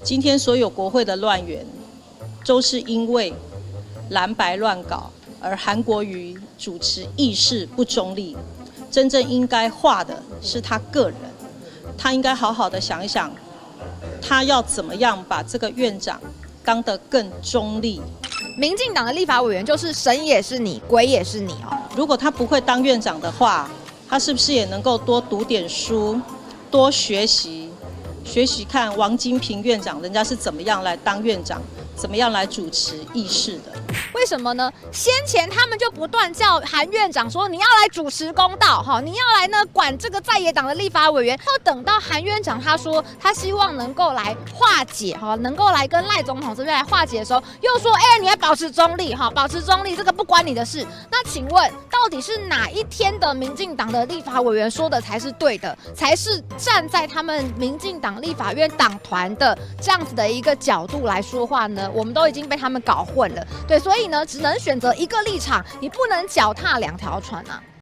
今天所有国会的乱源，都是因为蓝白乱搞，而韩国瑜主持议事不中立。真正应该化的是他个人，他应该好好的想一想，他要怎么样把这个院长当得更中立。民进党的立法委员就是神也是你，鬼也是你哦。如果他不会当院长的话，他是不是也能够多读点书，多学习看王金平院长人家是怎么样来当院长，怎么样来主持议事的？为什么呢？先前他们就不断叫韩院长说你要来主持公道哈，你要来呢管这个在野党的立法委员。要等到韩院长他说他希望能够来化解哈，能够来跟赖总统这边来化解的时候，又说你要保持中立哈，保持中立这个不关你的事。那请问到底是哪一天的民进党的立法委员说的才是对的，才是站在他们民进党立法院党团的这样子的一个角度来说话呢？我们都已经被他们搞混了，对，所以呢，只能选择一个立场，你不能脚踏两条船啊。